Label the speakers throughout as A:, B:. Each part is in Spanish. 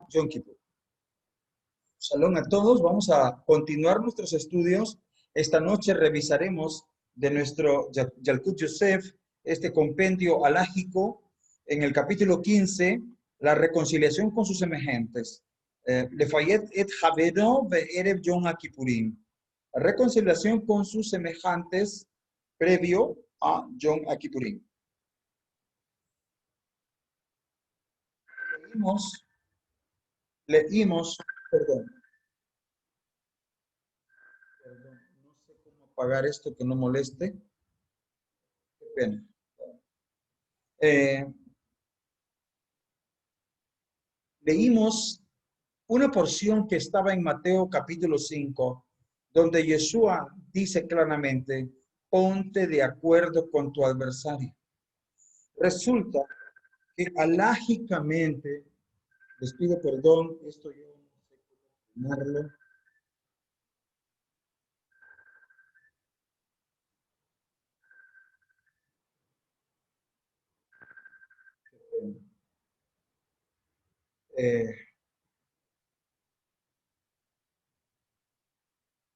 A: Yom Kippur. Shalom a todos, vamos a continuar nuestros estudios. Esta noche revisaremos de nuestro Yalkut Yosef, este compendio alágico, en el capítulo 15, la reconciliación con sus semejantes. Lefayet et Javero be'erev Yom HaKippurim. La reconciliación con sus semejantes previo a Yom HaKippurim. Leímos, perdón, no sé cómo apagar esto que no moleste. Qué pena. Leímos una porción que estaba en Mateo capítulo 5, donde Yeshua dice claramente, ponte de acuerdo con tu adversario. Resulta que alágicamente, les pido perdón, esto yo no sé cómo ponerlo.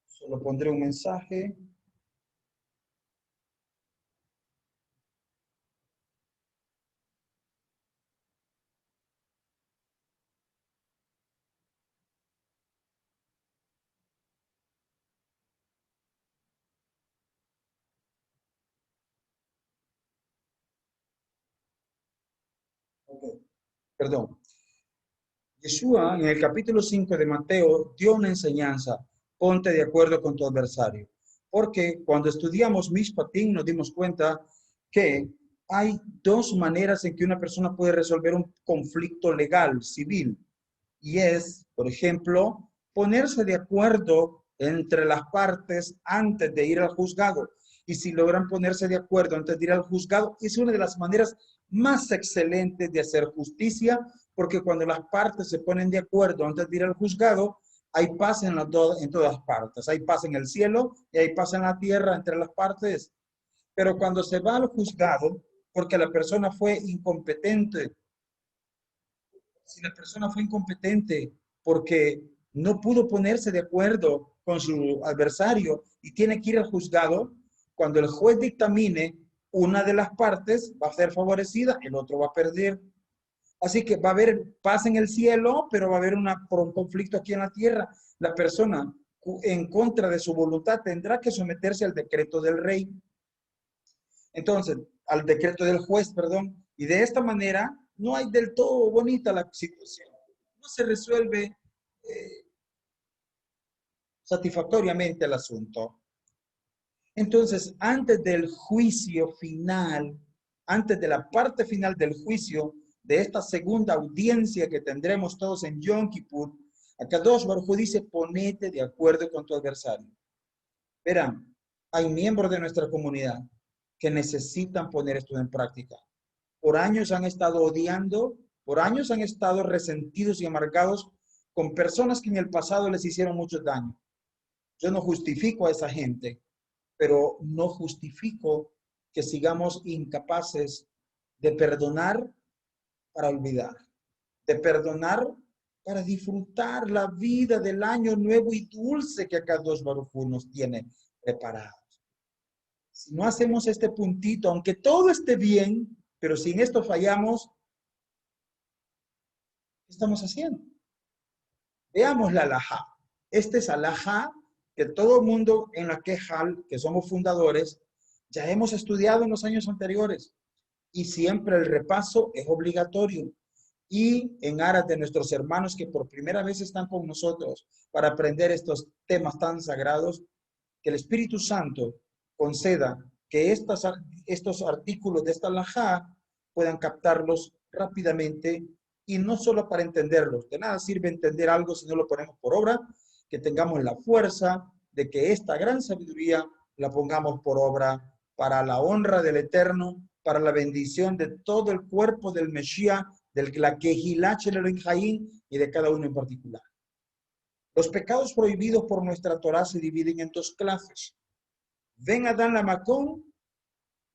A: Solo pondré un mensaje. Okay. Perdón. Yeshua en el capítulo 5 de Mateo dio una enseñanza, ponte de acuerdo con tu adversario. Porque cuando estudiamos Mishpatim nos dimos cuenta que hay dos maneras en que una persona puede resolver un conflicto legal, civil. Y es, por ejemplo, ponerse de acuerdo entre las partes antes de ir al juzgado. Y si logran ponerse de acuerdo antes de ir al juzgado, es una de las maneras más excelentes de hacer justicia, porque cuando las partes se ponen de acuerdo antes de ir al juzgado, hay paz en todas partes. Hay paz en el cielo y hay paz en la tierra entre las partes. Pero cuando se va al juzgado, porque la persona fue incompetente, si la persona fue incompetente porque no pudo ponerse de acuerdo con su adversario y tiene que ir al juzgado, cuando el juez dictamine, una de las partes va a ser favorecida, el otro va a perder. Así que va a haber paz en el cielo, pero va a haber un conflicto aquí en la tierra. La persona en contra de su voluntad tendrá que someterse al decreto del rey. Entonces, al decreto del juez, perdón. Y de esta manera no hay del todo bonita la situación. No se resuelve satisfactoriamente el asunto. Entonces, antes del juicio final, antes de la parte final del juicio, de esta segunda audiencia que tendremos todos en Yom Kippur, Akadosh Baruj Hu dice, ponete de acuerdo con tu adversario. Verán, hay miembros de nuestra comunidad que necesitan poner esto en práctica. Por años han estado odiando, por años han estado resentidos y amargados con personas que en el pasado les hicieron mucho daño. Yo no justifico a esa gente, pero no justifico que sigamos incapaces de perdonar para olvidar, de perdonar para disfrutar la vida del año nuevo y dulce que Akadosh Baruj Hu nos tiene preparado. Si no hacemos este puntito, aunque todo esté bien, pero si en esto fallamos, ¿qué estamos haciendo? Veamos la alajá. Este es alajá que todo el mundo en la Quejal, que somos fundadores, ya hemos estudiado en los años anteriores. Y siempre el repaso es obligatorio. Y en aras de nuestros hermanos que por primera vez están con nosotros para aprender estos temas tan sagrados, que el Espíritu Santo conceda que estos artículos de esta alajá puedan captarlos rápidamente y no solo para entenderlos. De nada sirve entender algo si no lo ponemos por obra, que tengamos la fuerza de que esta gran sabiduría la pongamos por obra para la honra del Eterno, para la bendición de todo el cuerpo del Mesías, de la Kehilá Shel Jaim y de cada uno en particular. Los pecados prohibidos por nuestra Torah se dividen en dos clases. Ben Adán la Macón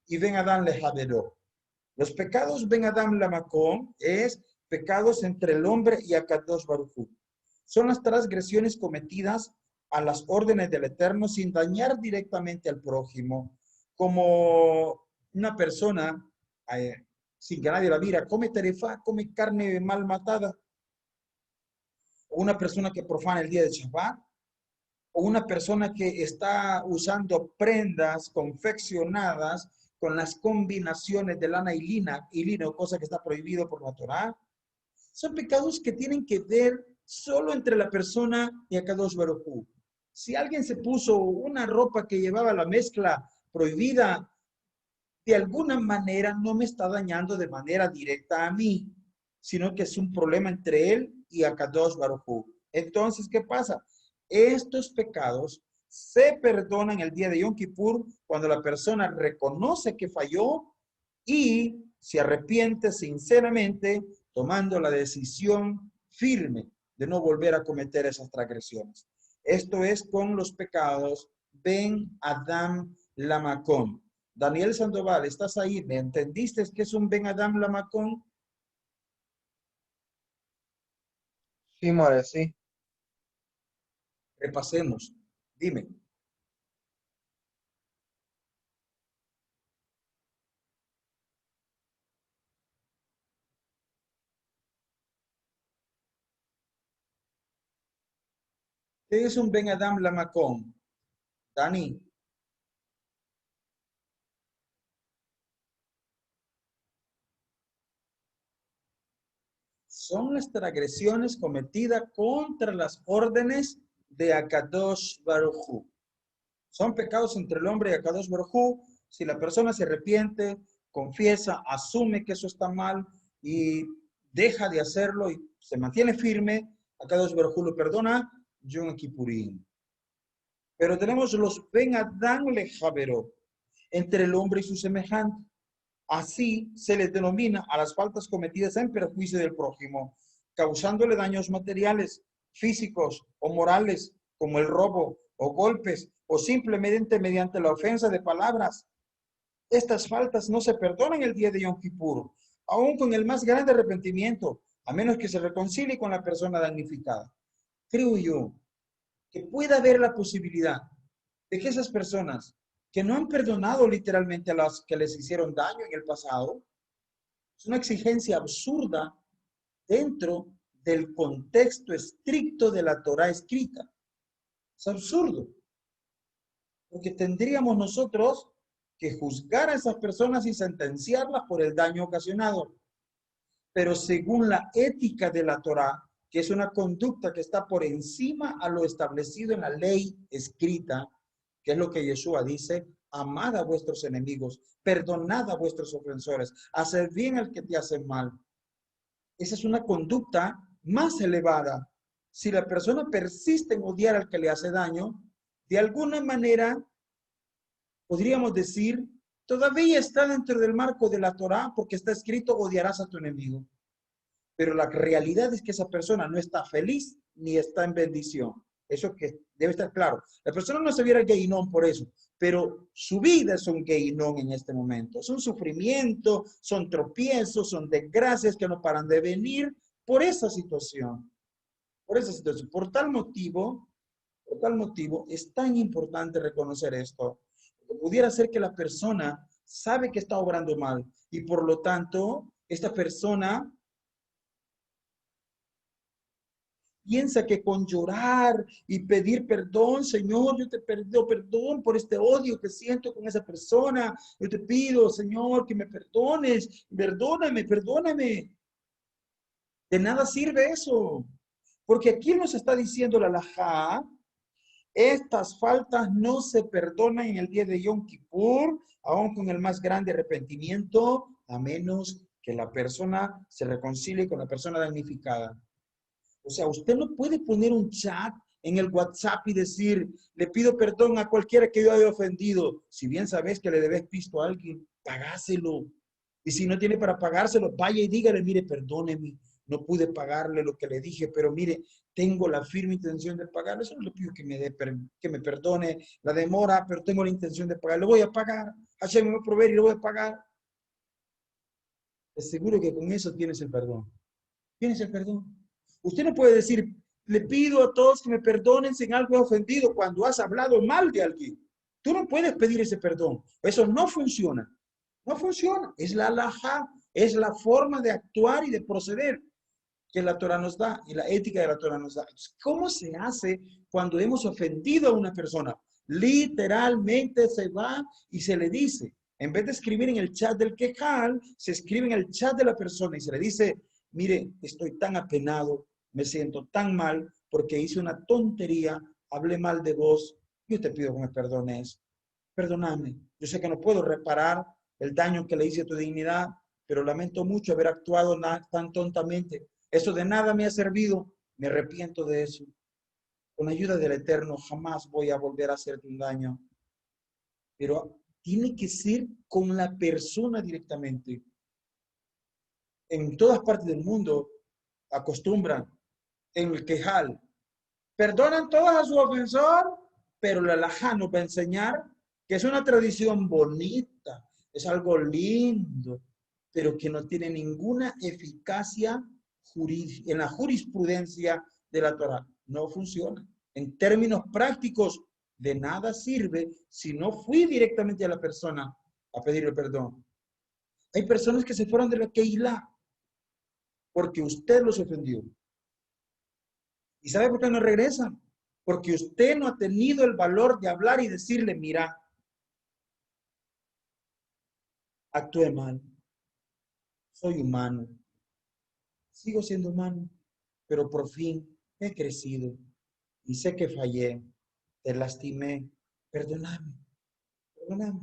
A: y Ben Adán le Javeró. Los pecados Ben Adán la Macón es pecados entre el hombre y Akadosh Baruj Hu. Son las transgresiones cometidas a las órdenes del Eterno sin dañar directamente al prójimo, como una persona, sin que nadie la mira, come terefá, come carne mal matada, o una persona que profana el día de Shabbat, o una persona que está usando prendas confeccionadas con las combinaciones de lana y lino, cosa que está prohibido por la Torá. Son pecados que tienen que ver solo entre la persona y Akadosh Baruj Hu. Si alguien se puso una ropa que llevaba la mezcla prohibida, de alguna manera no me está dañando de manera directa a mí, sino que es un problema entre él y Akadosh Baruj Hu. Entonces, ¿qué pasa? Estos pecados se perdonan el día de Yom Kippur cuando la persona reconoce que falló y se arrepiente sinceramente, tomando la decisión firme de no volver a cometer esas transgresiones. Esto es con los pecados Ben Adam Lamakon. Daniel Sandoval, ¿estás ahí? ¿Me entendiste que es un Ben Adam Lamakon?
B: Sí, more, sí.
A: Repasemos. Dime. ¿Qué es un Ben Adam Lamakon? Dani. Son las transgresiones cometidas contra las órdenes de Akadosh Baruj Hu. Son pecados entre el hombre y Akadosh Baruj Hu. Si la persona se arrepiente, confiesa, asume que eso está mal y deja de hacerlo y se mantiene firme, Akadosh Baruj Hu lo perdona, Yom Kippurim. Pero tenemos los Ben Adán Lejavero, entre el hombre y su semejante. Así se les denomina a las faltas cometidas en perjuicio del prójimo, causándole daños materiales, físicos o morales, como el robo o golpes, o simplemente mediante la ofensa de palabras. Estas faltas no se perdonan el día de Yom Kippur, aún con el más grande arrepentimiento, a menos que se reconcilie con la persona damnificada. Creo yo que pueda haber la posibilidad de que esas personas que no han perdonado literalmente a las que les hicieron daño en el pasado, es una exigencia absurda dentro del contexto estricto de la Torá escrita. Es absurdo, porque tendríamos nosotros que juzgar a esas personas y sentenciarlas por el daño ocasionado. Pero según la ética de la Torá, que es una conducta que está por encima a lo establecido en la ley escrita, que es lo que Yeshua dice, amad a vuestros enemigos, perdonad a vuestros ofensores, haced bien al que te hace mal. Esa es una conducta más elevada. Si la persona persiste en odiar al que le hace daño, de alguna manera podríamos decir, todavía está dentro del marco de la Torá porque está escrito, odiarás a tu enemigo. Pero la realidad es que esa persona no está feliz ni está en bendición. Eso que debe estar claro. La persona no se viera geinón por eso, pero su vida es un geinón en este momento. Es un sufrimiento, son tropiezos, son desgracias que no paran de venir por esa situación. Por esa situación. Por tal motivo, es tan importante reconocer esto. Pudiera ser que la persona sabe que está obrando mal y por lo tanto, esta persona piensa que con llorar y pedir perdón, Señor, yo te pido perdón por este odio que siento con esa persona. Yo te pido, Señor, que me perdones. Perdóname, perdóname. De nada sirve eso. Porque aquí nos está diciendo la halajá, estas faltas no se perdonan en el día de Yom Kippur, aun con el más grande arrepentimiento, a menos que la persona se reconcilie con la persona damnificada. O sea, usted no puede poner un chat en el WhatsApp y decir, le pido perdón a cualquiera que yo haya ofendido. Si bien sabes que le debes pisto a alguien, pagáselo. Y si no tiene para pagárselo, vaya y dígale, mire, perdóneme, no pude pagarle lo que le dije, pero mire, tengo la firme intención de pagarle. Eso no le pido que me perdone la demora, pero tengo la intención de pagar. Le voy a pagar. Hashem me va a proveer y le voy a pagar. Es seguro que con eso tienes el perdón. Tienes el perdón. Usted no puede decir, le pido a todos que me perdonen si en algo he ofendido cuando has hablado mal de alguien. Tú no puedes pedir ese perdón. Eso no funciona. No funciona. Es la halajá, es la forma de actuar y de proceder que la Torah nos da y la ética de la Torah nos da. ¿Cómo se hace cuando hemos ofendido a una persona? Literalmente se va y se le dice, en vez de escribir en el chat del quejal, se escribe en el chat de la persona y se le dice, mire, estoy tan apenado, me siento tan mal porque hice una tontería, hablé mal de vos, yo te pido que me perdones, perdóname. Yo sé que no puedo reparar el daño que le hice a tu dignidad, pero lamento mucho haber actuado tan tontamente. Eso de nada me ha servido, me arrepiento de eso. Con la ayuda del Eterno jamás voy a volver a hacerte un daño. Pero tiene que ser con la persona directamente. En todas partes del mundo acostumbran en el quejal. Perdonan todos a su ofensor, pero la halajá nos va a enseñar que es una tradición bonita, es algo lindo, pero que no tiene ninguna eficacia en la jurisprudencia de la Torah. No funciona. En términos prácticos, de nada sirve si no fui directamente a la persona a pedirle perdón. Hay personas que se fueron de la Keilah porque usted los ofendió. ¿Y sabe por qué no regresan? Porque usted no ha tenido el valor de hablar y decirle, mira, actué mal, soy humano, sigo siendo humano, pero por fin he crecido y sé que fallé, te lastimé, perdóname, perdóname.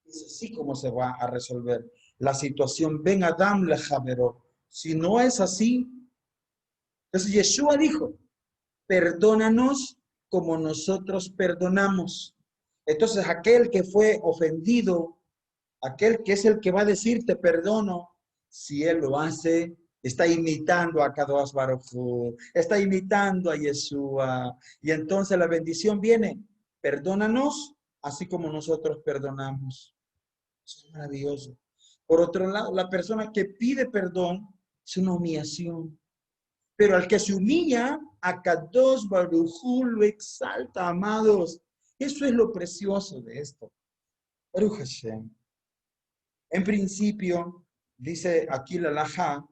A: Es así como se va a resolver la situación. Ben Adam le javeró. Si no es así, entonces Yeshua dijo, perdónanos como nosotros perdonamos. Entonces aquel que fue ofendido, aquel que es el que va a decir te perdono, si él lo hace, está imitando a Kadosh Baruj Hu, está imitando a Yeshua. Y entonces la bendición viene, perdónanos así como nosotros perdonamos. Eso es maravilloso. Por otro lado, la persona que pide perdón es una humillación. Pero al que se humilla, a Kadosh Baruj Hu lo exalta, amados. Eso es lo precioso de esto. Baruch Hashem. En principio, dice aquí la halajá,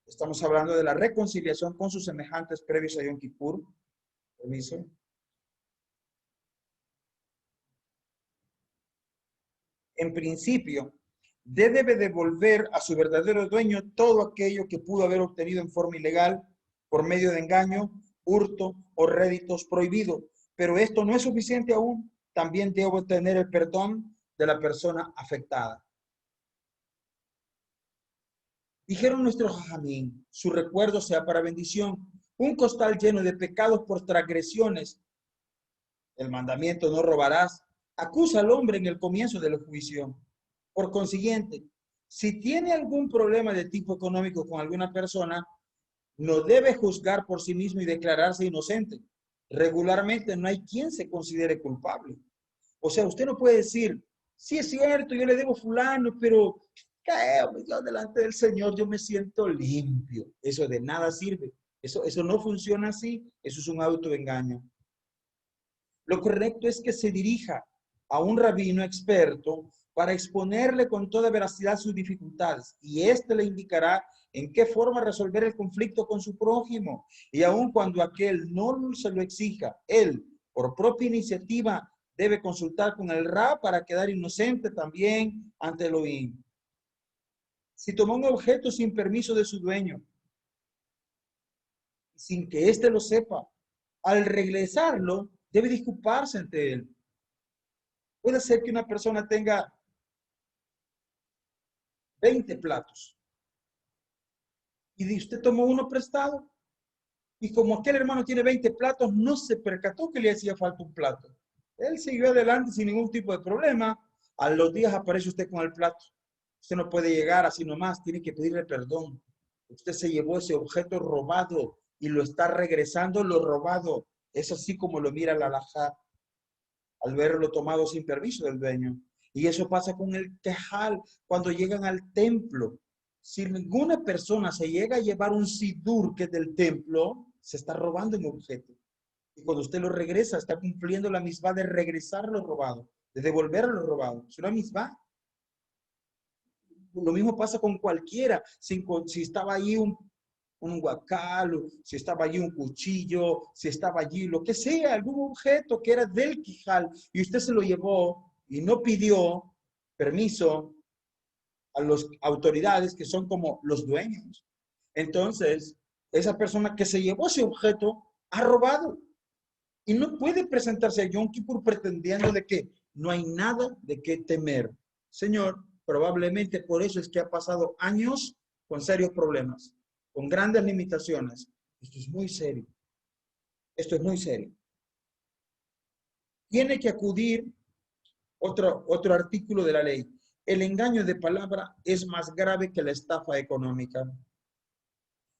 A: estamos hablando de la reconciliación con sus semejantes previos a Yom Kippur. Permiso. En principio, debe devolver a su verdadero dueño todo aquello que pudo haber obtenido en forma ilegal por medio de engaño, hurto o réditos prohibidos. Pero esto no es suficiente aún. También debe obtener el perdón de la persona afectada. Dijeron nuestros jajamín, su recuerdo sea para bendición. Un costal lleno de pecados por transgresiones, el mandamiento no robarás, acusa al hombre en el comienzo de la juicio. Por consiguiente, si tiene algún problema de tipo económico con alguna persona, no debe juzgar por sí mismo y declararse inocente. Regularmente no hay quien se considere culpable. O sea, usted no puede decir, sí es cierto, yo le debo fulano, pero yo delante del Señor yo me siento limpio. Eso de nada sirve. Eso no funciona así. Eso es un autoengaño. Lo correcto es que se dirija a un rabino experto para exponerle con toda veracidad sus dificultades y éste le indicará en qué forma resolver el conflicto con su prójimo. Y aun cuando aquel no se lo exija, él, por propia iniciativa, debe consultar con el Rab para quedar inocente también ante Elohim. Si tomó un objeto sin permiso de su dueño, sin que éste lo sepa, al regresarlo, debe disculparse ante él. Puede ser que una persona tenga 20 platos y usted tomó uno prestado y como aquel hermano tiene 20 platos, no se percató que le hacía falta un plato. Él siguió adelante sin ningún tipo de problema. A los días aparece usted con el plato. Usted no puede llegar así nomás, tiene que pedirle perdón. Usted se llevó ese objeto robado y lo está regresando lo robado. Es así como lo mira la halajá al verlo tomado sin permiso del dueño. Y eso pasa con el quejal cuando llegan al templo. si ninguna persona se llega a llevar un sidur que es del templo, se está robando un objeto. Y cuando usted lo regresa, está cumpliendo la misma de regresar lo robado, de devolver lo robado. Es una misma. Lo mismo pasa con cualquiera. Si estaba allí un guacal, si estaba allí un cuchillo, si estaba allí lo que sea, algún objeto que era del quijal y usted se lo llevó y no pidió permiso a las autoridades que son como los dueños. Entonces, esa persona que se llevó ese objeto ha robado y no puede presentarse a Yom Kippur pretendiendo de que no hay nada de qué temer. Señor, probablemente por eso es que ha pasado años con serios problemas, con grandes limitaciones. Esto es muy serio. Esto es muy serio. Tiene que acudir otro artículo de la ley. El engaño de palabra es más grave que la estafa económica,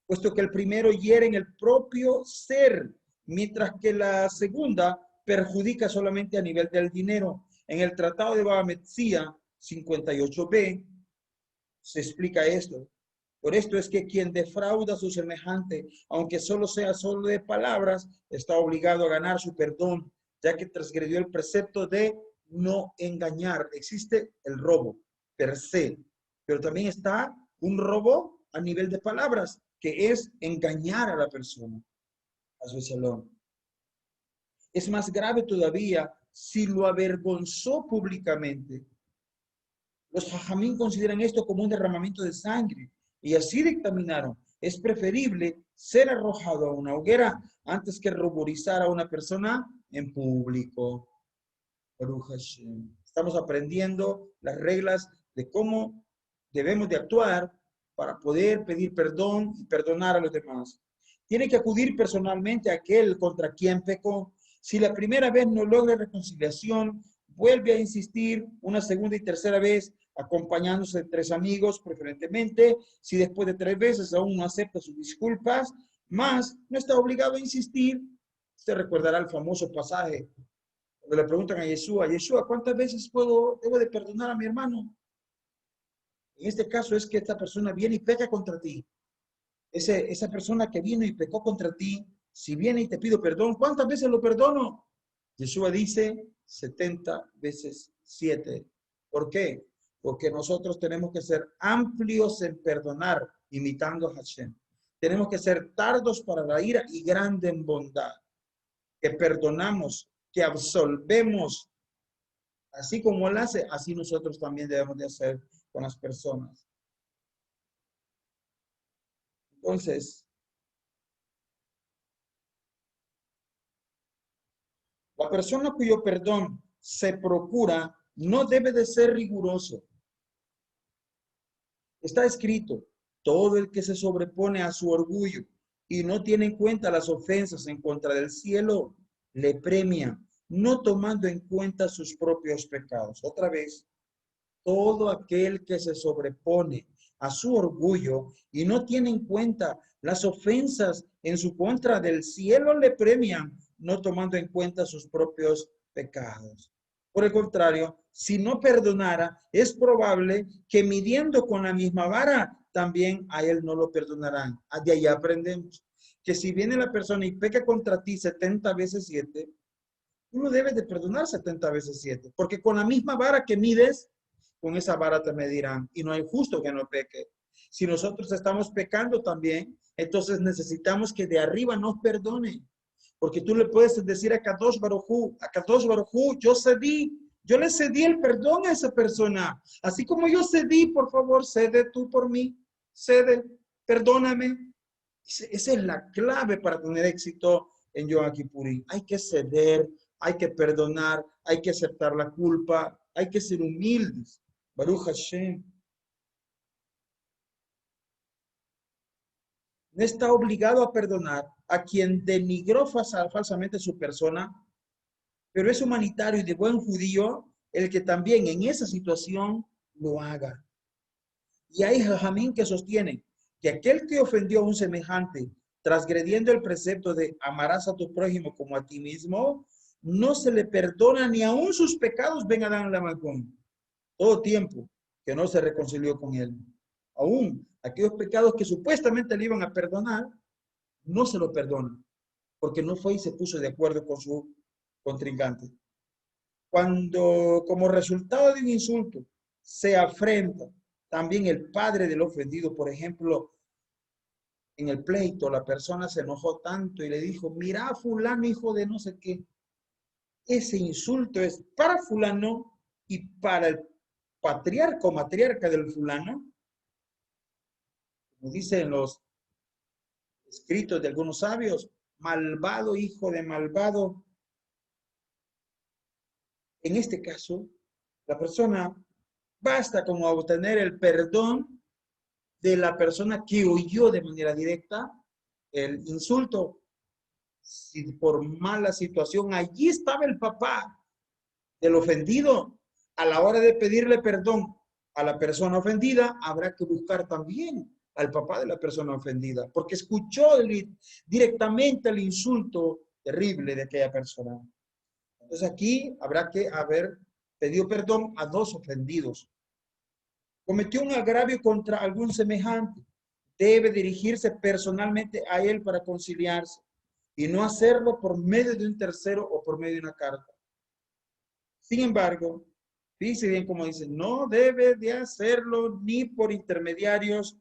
A: puesto que el primero hiere en el propio ser, mientras que la segunda perjudica solamente a nivel del dinero. En el Tratado de Baba Metzia 58b se explica esto. Por esto es que quien defrauda a su semejante, aunque solo sea solo de palabras, está obligado a ganar su perdón, ya que transgredió el precepto de no engañar. Existe el robo per se, pero también está un robo a nivel de palabras, que es engañar a la persona, a su salón. Es más grave todavía si lo avergonzó públicamente. Los jajamín consideran esto como un derramamiento de sangre y así dictaminaron. Es preferible ser arrojado a una hoguera antes que ruborizar a una persona en público. Baruch Hashem. Estamos aprendiendo las reglas de cómo debemos de actuar para poder pedir perdón y perdonar a los demás. Tiene que acudir personalmente a aquel contra quien pecó. Si la primera vez no logra reconciliación, vuelve a insistir una segunda y tercera vez, acompañándose de 3 amigos preferentemente. Si después de 3 veces aún no acepta sus disculpas, más no está obligado a insistir. Usted recordará el famoso pasaje cuando le preguntan a Yeshua, ¿cuántas veces debo de perdonar a mi hermano? En este caso es que esta persona viene y peca contra ti. Esa persona que vino y pecó contra ti, si viene y te pido perdón, ¿cuántas veces lo perdono? Yeshua dice 70 veces 7. ¿Por qué? Porque nosotros tenemos que ser amplios en perdonar, imitando a Hashem. Tenemos que ser tardos para la ira y grande en bondad. Que perdonamos, que absolvemos. Así como él hace, así nosotros también debemos de hacer con las personas. Entonces, la persona cuyo perdón se procura no debe de ser riguroso. Está escrito, todo el que se sobrepone a su orgullo y no tiene en cuenta las ofensas en contra del cielo, le premia, no tomando en cuenta sus propios pecados. Otra vez, todo aquel que se sobrepone a su orgullo y no tiene en cuenta las ofensas en su contra del cielo, le premian, no tomando en cuenta sus propios pecados. Por el contrario, si no perdonara, es probable que midiendo con la misma vara, también a él no lo perdonarán. De ahí aprendemos que si viene la persona y peca contra ti 70 veces 7, uno debe de perdonar 70 veces 7, porque con la misma vara que mides, con esa vara te medirán, y no hay justo que no peque. Si nosotros estamos pecando también, entonces necesitamos que de arriba nos perdone, porque tú le puedes decir a Kadosh Baruj Hu, yo le cedí el perdón a esa persona, así como yo cedí, por favor, cede tú por mí, cede, perdóname. Esa es la clave para tener éxito en Yom Kippurín. Hay que ceder, hay que perdonar, hay que aceptar la culpa, hay que ser humildes. Baruch Hashem. No está obligado a perdonar a quien denigró falsamente su persona, pero es humanitario y de buen judío el que también en esa situación lo haga. Y hay jajamín que sostienen que aquel que ofendió a un semejante, transgrediendo el precepto de amarás a tu prójimo como a ti mismo, no se le perdona ni aún sus pecados ven a Dan Lamacón, todo tiempo que no se reconcilió con él. Aún aquellos pecados que supuestamente le iban a perdonar, no se lo perdonan, porque no fue y se puso de acuerdo con su contrincante. Cuando como resultado de un insulto se afrenta también el padre del ofendido, por ejemplo, en el pleito, la persona se enojó tanto y le dijo, mira, fulano, hijo de no sé qué. Ese insulto es para fulano y para el patriarca o matriarca del fulano, como dicen los escritos de algunos sabios, malvado hijo de malvado. En este caso, la persona basta con obtener el perdón de la persona que oyó de manera directa el insulto. Si por mala situación allí estaba el papá del ofendido, a la hora de pedirle perdón a la persona ofendida, habrá que buscar también al papá de la persona ofendida, porque escuchó directamente el insulto terrible de aquella persona. Entonces aquí habrá que haber pedido perdón a dos ofendidos. Cometió un agravio contra algún semejante, debe dirigirse personalmente a él para conciliarse y no hacerlo por medio de un tercero o por medio de una carta. Sin embargo, dice bien como dice, no debe de hacerlo ni por intermediarios,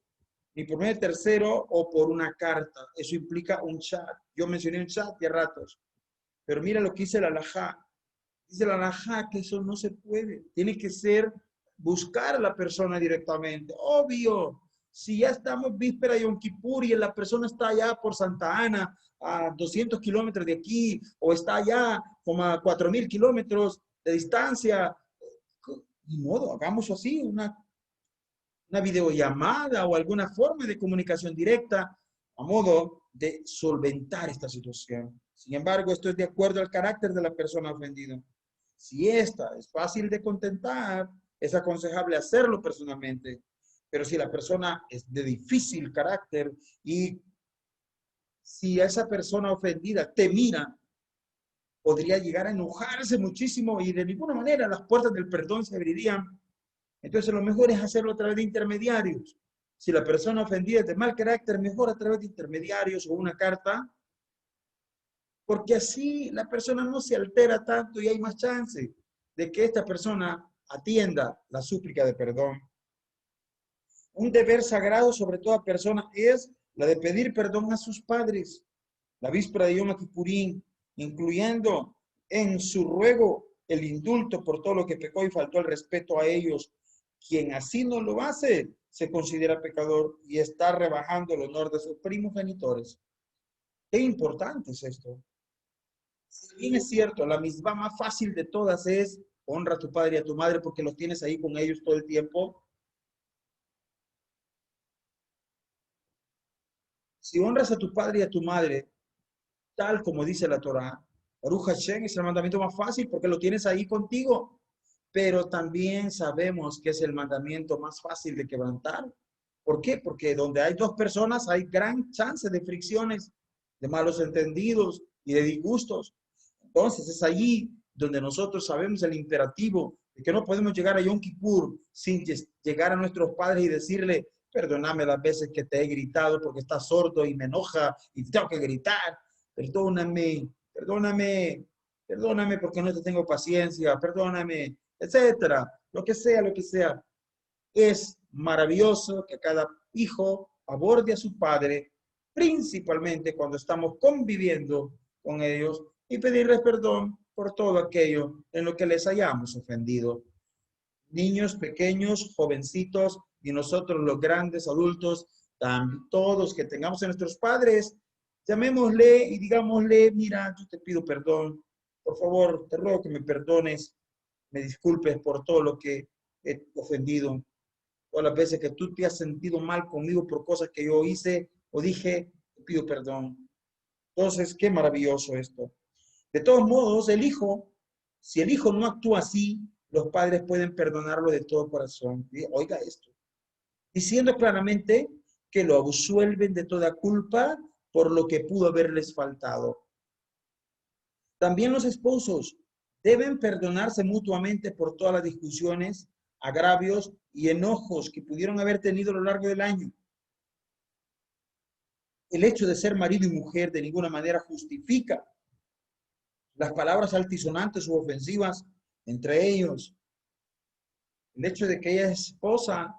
A: ni por medio de tercero o por una carta. Eso implica un chat. Yo mencioné un chat de ratos, pero mira lo que dice la alajá. Dice la alajá que eso no se puede. Tiene que ser buscar a la persona directamente. Obvio, si ya estamos víspera de Yom Kippur y la persona está allá por Santa Ana, a 200 kilómetros de aquí, o está allá como a 4.000 kilómetros de distancia, ni modo, hagamos así, una videollamada o alguna forma de comunicación directa a modo de solventar esta situación. Sin embargo, esto es de acuerdo al carácter de la persona ofendida. Si esta es fácil de contentar, es aconsejable hacerlo personalmente. Pero si la persona es de difícil carácter y si esa persona ofendida te mira, podría llegar a enojarse muchísimo y de ninguna manera las puertas del perdón se abrirían. Entonces lo mejor es hacerlo a través de intermediarios. Si la persona ofendida es de mal carácter, mejor a través de intermediarios o una carta, porque así la persona no se altera tanto y hay más chance de que esta persona atienda la súplica de perdón. Un deber sagrado sobre toda persona es la de pedir perdón a sus padres. La víspera de Yom Kippurín, incluyendo en su ruego el indulto por todo lo que pecó y faltó el respeto a ellos. Quien así no lo hace, se considera pecador y está rebajando el honor de sus primogenitores. Qué importante es esto. Si bien es cierto, la misma más fácil de todas es honra a tu padre y a tu madre porque los tienes ahí con ellos todo el tiempo. Si honras a tu padre y a tu madre, tal como dice la Torá, Baruch Hashem es el mandamiento más fácil porque lo tienes ahí contigo. Pero también sabemos que es el mandamiento más fácil de quebrantar. ¿Por qué? Porque donde hay dos personas hay gran chance de fricciones, de malos entendidos y de disgustos. Entonces es allí donde nosotros sabemos el imperativo de que no podemos llegar a Yom Kippur sin llegar a nuestros padres y decirle, perdóname las veces que te he gritado porque estás sordo y me enoja y tengo que gritar. Perdóname, perdóname, perdóname porque no te tengo paciencia, perdóname, etcétera. Lo que sea, lo que sea. Es maravilloso que cada hijo aborde a su padre, principalmente cuando estamos conviviendo con ellos y pedirles perdón por todo aquello en lo que les hayamos ofendido. Niños pequeños, jovencitos y nosotros los grandes adultos, todos que tengamos a nuestros padres, llamémosle y digámosle, mira, yo te pido perdón, por favor, te ruego que me perdones, me disculpes por todo lo que he ofendido, todas las veces que tú te has sentido mal conmigo por cosas que yo hice o dije, te pido perdón. Entonces, qué maravilloso esto. De todos modos, si el hijo no actúa así, los padres pueden perdonarlo de todo corazón. Oiga esto. Diciendo claramente que lo absuelven de toda culpa por lo que pudo haberles faltado. También los esposos deben perdonarse mutuamente por todas las discusiones, agravios y enojos que pudieron haber tenido a lo largo del año. El hecho de ser marido y mujer de ninguna manera justifica las palabras altisonantes u ofensivas entre ellos. El hecho de que ella es esposa,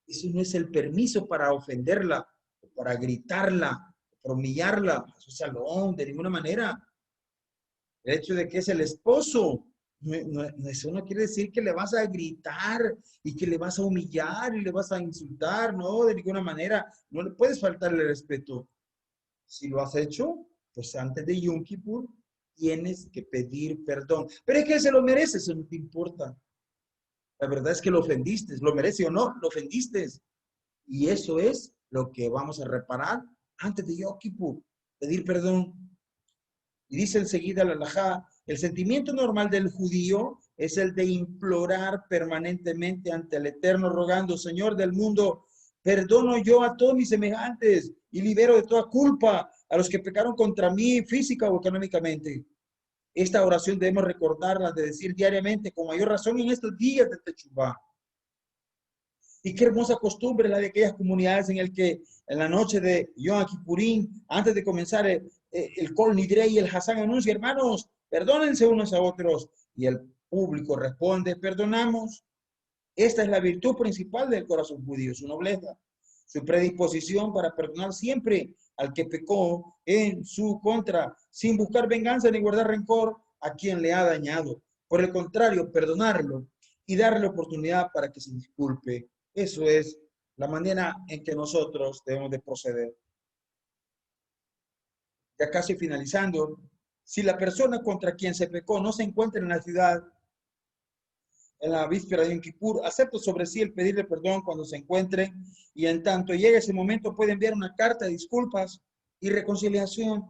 A: eso no es el permiso para ofenderla, para gritarla, para humillarla, eso es salón, de ninguna manera. El hecho de que es el esposo, eso no quiere decir que le vas a gritar y que le vas a humillar y le vas a insultar, no, de ninguna manera. No le puedes faltarle el respeto. Si lo has hecho, pues antes de Yom Kippur tienes que pedir perdón. Pero es que él se lo merece, eso no te importa. La verdad es que lo ofendiste, lo merece o no, lo ofendiste. Y eso es lo que vamos a reparar antes de Yom Kippur, pedir perdón. Y dice enseguida la halajá, el sentimiento normal del judío es el de implorar permanentemente ante el Eterno, rogando, Señor del mundo, perdono yo a todos mis semejantes y libero de toda culpa a los que pecaron contra mí física o económicamente. Esta oración debemos recordarla de decir diariamente con mayor razón en estos días de Techuvá. Y qué hermosa costumbre la de aquellas comunidades en el que en la noche de Yom Kippurín, antes de comenzar el Kol Nidrei y el Hassan anuncia, hermanos, perdónense unos a otros. Y el público responde, perdonamos. Esta es la virtud principal del corazón judío, su nobleza, su predisposición para perdonar siempre al que pecó en su contra, sin buscar venganza ni guardar rencor a quien le ha dañado. Por el contrario, perdonarlo y darle oportunidad para que se disculpe. Eso es la manera en que nosotros debemos de proceder. Ya casi finalizando, si la persona contra quien se pecó no se encuentra en la ciudad, en la víspera de Yom Kippur, acepta sobre sí el pedirle perdón cuando se encuentre y en tanto llegue ese momento puede enviar una carta de disculpas y reconciliación.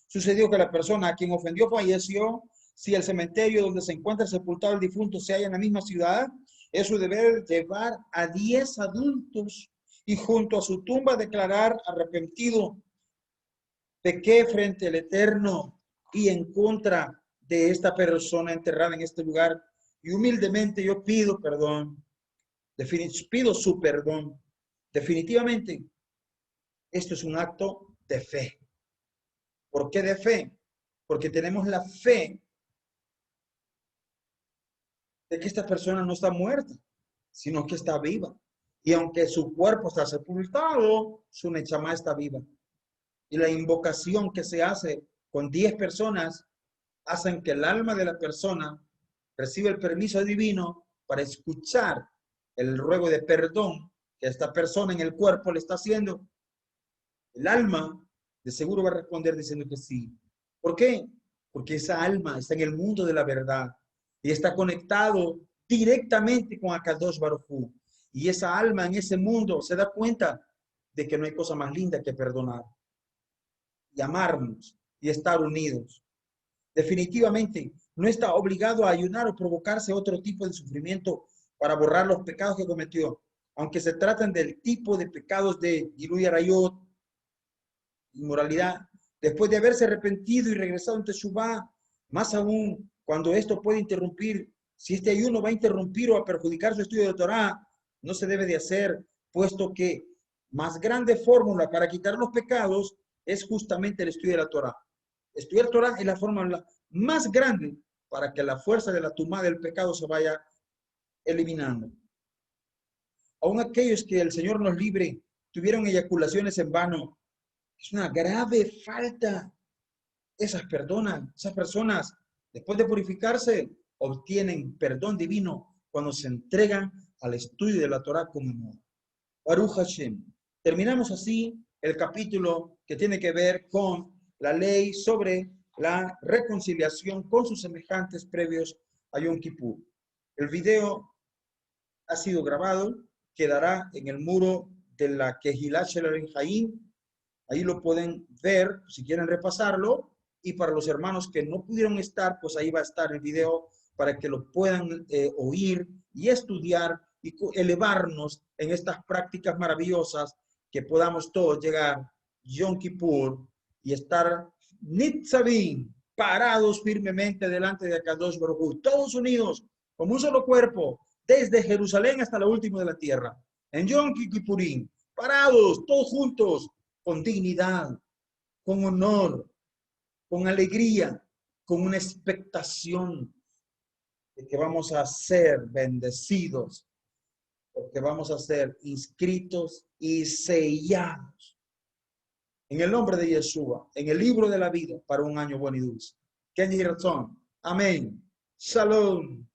A: Sucedió que la persona a quien ofendió falleció. Si el cementerio donde se encuentra sepultado el difunto se halla en la misma ciudad, es su deber llevar a 10 adultos y junto a su tumba declarar arrepentido, pequé frente al Eterno y en contra de esta persona enterrada en este lugar. Y humildemente yo pido perdón, pido su perdón. Definitivamente, esto es un acto de fe. ¿Por qué de fe? Porque tenemos la fe de que esta persona no está muerta, sino que está viva. Y aunque su cuerpo está sepultado, su Nechama está viva. Y la invocación que se hace con 10 personas hacen que el alma de la persona reciba el permiso divino para escuchar el ruego de perdón que esta persona en el cuerpo le está haciendo. El alma de seguro va a responder diciendo que sí. ¿Por qué? Porque esa alma está en el mundo de la verdad y está conectado directamente con Akadosh Baruj Hu. Y esa alma en ese mundo se da cuenta de que no hay cosa más linda que perdonar y amarnos y estar unidos. Definitivamente no está obligado a ayunar o provocarse otro tipo de sufrimiento para borrar los pecados que cometió, aunque se traten del tipo de pecados de Gilui Arayot, inmoralidad, después de haberse arrepentido y regresado en Teshuvá, más aún cuando esto puede interrumpir, si este ayuno va a interrumpir o a perjudicar su estudio de Torah, no se debe de hacer, puesto que más grande fórmula para quitar los pecados es justamente el estudio de la Torah. Estudiar Torah es la fórmula más grande para que la fuerza de la tumba del pecado se vaya eliminando. Aún aquellos que el Señor nos libre tuvieron eyaculaciones en vano, es una grave falta. Esas personas, después de purificarse, obtienen perdón divino cuando se entregan al estudio de la Torah como amor. Baruch Hashem. Terminamos así el capítulo que tiene que ver con la ley sobre la reconciliación con sus semejantes previos a Yom Kippur. El video ha sido grabado, quedará en el muro de la Kehilá Shel Haim. Ahí lo pueden ver si quieren repasarlo. Y para los hermanos que no pudieron estar, pues ahí va a estar el video para que lo puedan oír y estudiar y elevarnos en estas prácticas maravillosas, que podamos todos llegar Yom Kippur y estar Nitzavim, parados firmemente delante de Akadosh Baruj Hu, todos unidos como un solo cuerpo, desde Jerusalén hasta lo último de la tierra, en Yom Kippurín, parados, todos juntos, con dignidad, con honor, con alegría, con una expectación de que vamos a ser bendecidos, porque vamos a ser inscritos y sellados en el nombre de Yeshua, en el libro de la vida para un año bueno y dulce. Ken Yiratzon. Amén. Shalom.